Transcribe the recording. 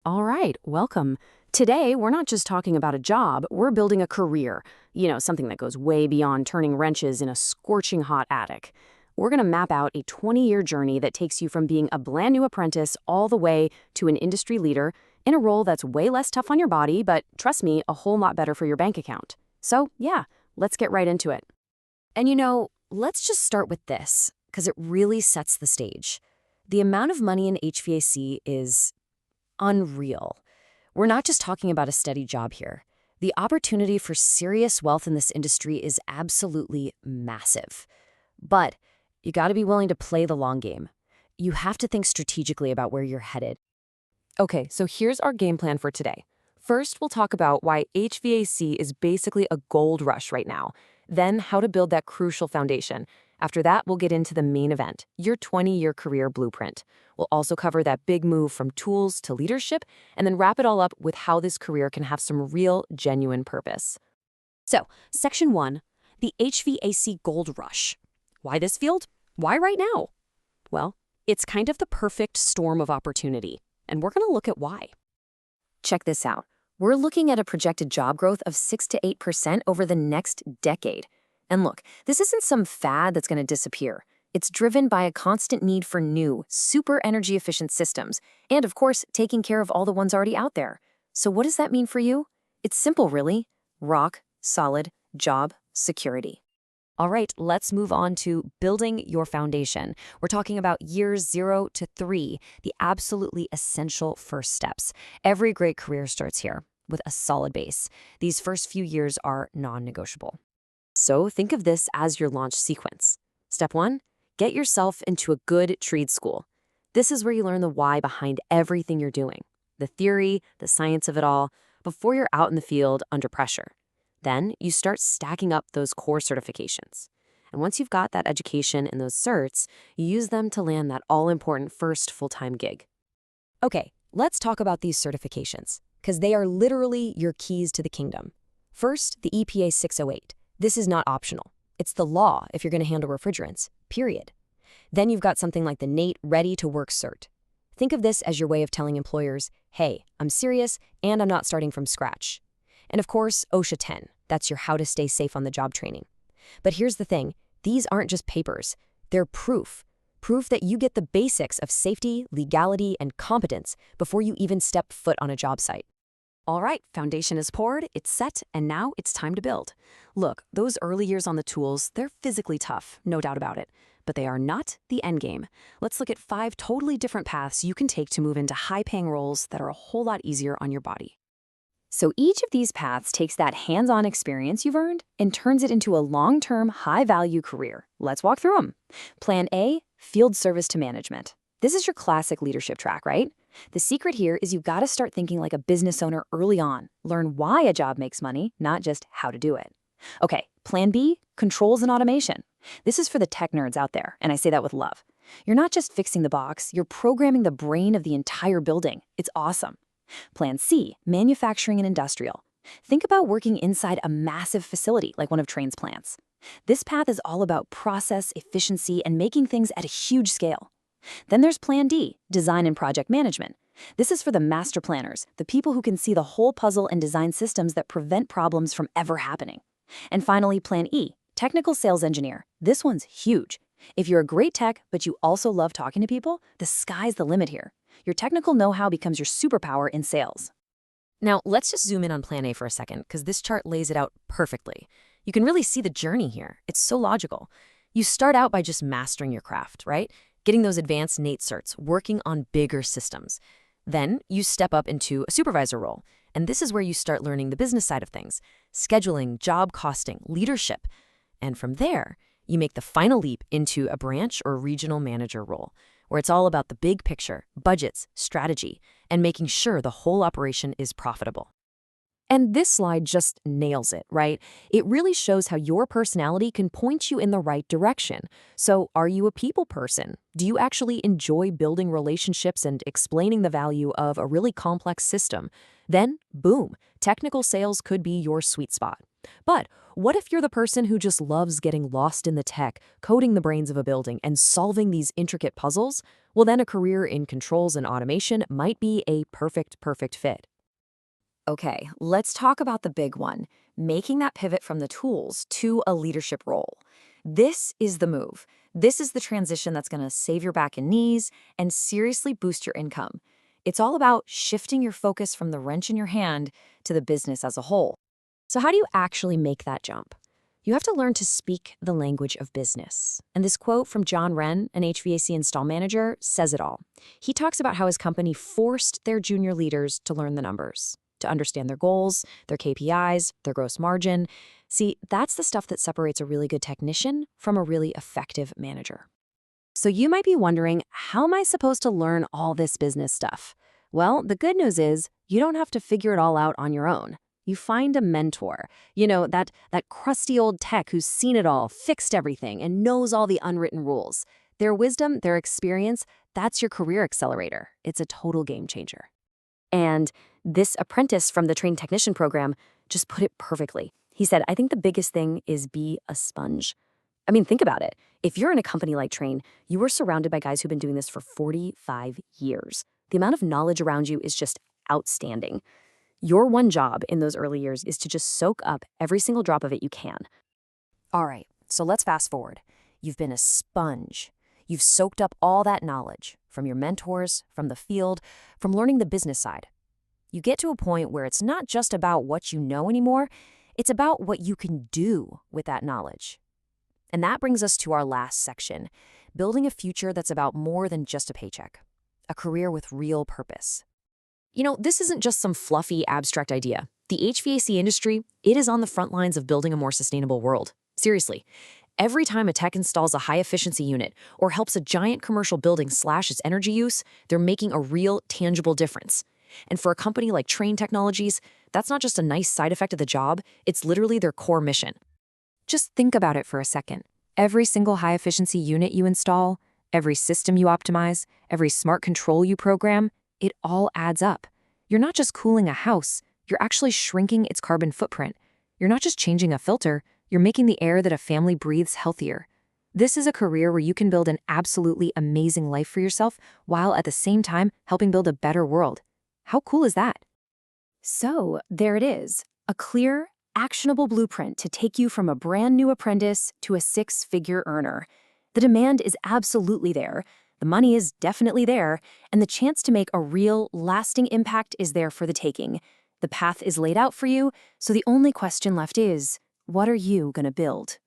All right, welcome. Today, we're not just talking about a job, we're building a career. Something that goes way beyond turning wrenches in a scorching hot attic. We're going to map out a 20-year journey that takes you from being a brand new apprentice all the way to an industry leader in a role that's way less tough on your body, but trust me, a whole lot better for your bank account. So, yeah, let's get right into it. Let's just start with this, because it really sets the stage. The amount of money in HVAC is unreal. We're not just talking about a steady job here. The opportunity for serious wealth in this industry is absolutely massive. But you got to be willing to play the long game. You have to think strategically about where you're headed. Okay, so here's our game plan for today. First, we'll talk about why HVAC is basically a gold rush right now, then how to build that crucial foundation. After that, we'll get into the main event, your 20-year career blueprint. We'll also cover that big move from tools to leadership, and then wrap it all up with how this career can have some real, genuine purpose. So, Section 1, the HVAC Gold Rush. Why this field? Why right now? Well, it's kind of the perfect storm of opportunity, and we're going to look at why. Check this out. We're looking at a projected job growth of 6 to 8% over the next decade. And look, this isn't some fad that's going to disappear. It's driven by a constant need for new, super energy-efficient systems, and of course, taking care of all the ones already out there. So what does that mean for you? It's simple, really. Rock, solid, job, security. All right, let's move on to building your foundation. We're talking about years 0 to 3, the absolutely essential first steps. Every great career starts here with a solid base. These first few years are non-negotiable. So think of this as your launch sequence. Step 1, get yourself into a good trade school. This is where you learn the why behind everything you're doing, the theory, the science of it all, before you're out in the field under pressure. Then you start stacking up those core certifications. And once you've got that education and those certs, you use them to land that all-important first full-time gig. Okay, let's talk about these certifications, because they are literally your keys to the kingdom. First, the EPA 608. This is not optional. It's the law if you're going to handle refrigerants, period. Then you've got something like the NATE Ready to Work cert. Think of this as your way of telling employers, hey, I'm serious and I'm not starting from scratch. And of course, OSHA 10. That's your how to stay safe on the job training. But here's the thing. These aren't just papers. They're proof. Proof that you get the basics of safety, legality, and competence before you even step foot on a job site. All right, foundation is poured, it's set, and now it's time to build. Look, those early years on the tools, they're physically tough, no doubt about it. But they are not the end game. Let's look at 5 totally different paths you can take to move into high-paying roles that are a whole lot easier on your body. So each of these paths takes that hands-on experience you've earned and turns it into a long-term, high-value career. Let's walk through them. Plan A, field service to management. This is your classic leadership track, right? The secret here is you've got to start thinking like a business owner early on. Learn why a job makes money, not just how to do it. Okay, Plan B, controls and automation. This is for the tech nerds out there, and I say that with love. You're not just fixing the box, you're programming the brain of the entire building. It's awesome. Plan C, manufacturing and industrial. Think about working inside a massive facility like one of Trane's plants. This path is all about process, efficiency, and making things at a huge scale. Then there's Plan D, design and project management. This is for the master planners, the people who can see the whole puzzle and design systems that prevent problems from ever happening. And finally, Plan E, technical sales engineer. This one's huge. If you're a great tech, but you also love talking to people, the sky's the limit here. Your technical know-how becomes your superpower in sales. Now, let's just zoom in on Plan A for a second, because this chart lays it out perfectly. You can really see the journey here. It's so logical. You start out by just mastering your craft, right? Getting those advanced NATE certs, working on bigger systems. Then you step up into a supervisor role, and this is where you start learning the business side of things, scheduling, job costing, leadership. And from there, you make the final leap into a branch or regional manager role, where it's all about the big picture, budgets, strategy, and making sure the whole operation is profitable. And this slide just nails it, right? It really shows how your personality can point you in the right direction. So, are you a people person? Do you actually enjoy building relationships and explaining the value of a really complex system? Then, boom, technical sales could be your sweet spot. But what if you're the person who just loves getting lost in the tech, coding the brains of a building, and solving these intricate puzzles? well, then a career in controls and automation might be a perfect fit. Okay, let's talk about the big one, making that pivot from the tools to a leadership role. This is the move. This is the transition that's going to save your back and knees and seriously boost your income. It's all about shifting your focus from the wrench in your hand to the business as a whole. So how do you actually make that jump? You have to learn to speak the language of business. And this quote from John Wren, an HVAC install manager, says it all. He talks about how his company forced their junior leaders to learn the numbers, to understand their goals, their KPIs, their gross margin. See, that's the stuff that separates a really good technician from a really effective manager. So you might be wondering, how am I supposed to learn all this business stuff? Well, the good news is you don't have to figure it all out on your own. You find a mentor, that crusty old tech who's seen it all, fixed everything, and knows all the unwritten rules. Their wisdom, their experience, that's your career accelerator. It's a total game changer. And this apprentice from the trained technician program just put it perfectly. He said, I think the biggest thing is be a sponge. I mean, think about it. If you're in a company like Trane, you are surrounded by guys who've been doing this for 45 years. The amount of knowledge around you is just outstanding. Your one job in those early years is to just soak up every single drop of it you can. All right, so let's fast forward. You've been a sponge. You've soaked up all that knowledge from your mentors, from the field, from learning the business side. You get to a point where it's not just about what you know anymore, it's about what you can do with that knowledge. And that brings us to our last section, building a future that's about more than just a paycheck, a career with real purpose. This isn't just some fluffy, abstract idea. The HVAC industry, it is on the front lines of building a more sustainable world. Seriously. Every time a tech installs a high-efficiency unit or helps a giant commercial building slash its energy use, they're making a real, tangible difference. And for a company like Trane Technologies, that's not just a nice side effect of the job, it's literally their core mission. Just think about it for a second. Every single high-efficiency unit you install, every system you optimize, every smart control you program, it all adds up. You're not just cooling a house, you're actually shrinking its carbon footprint. You're not just changing a filter, you're making the air that a family breathes healthier. This is a career where you can build an absolutely amazing life for yourself while at the same time helping build a better world. How cool is that? So, there it is, a clear, actionable blueprint to take you from a brand new apprentice to a six-figure earner. The demand is absolutely there. The money is definitely there, and the chance to make a real, lasting impact is there for the taking. The path is laid out for you, so the only question left is, what are you going to build?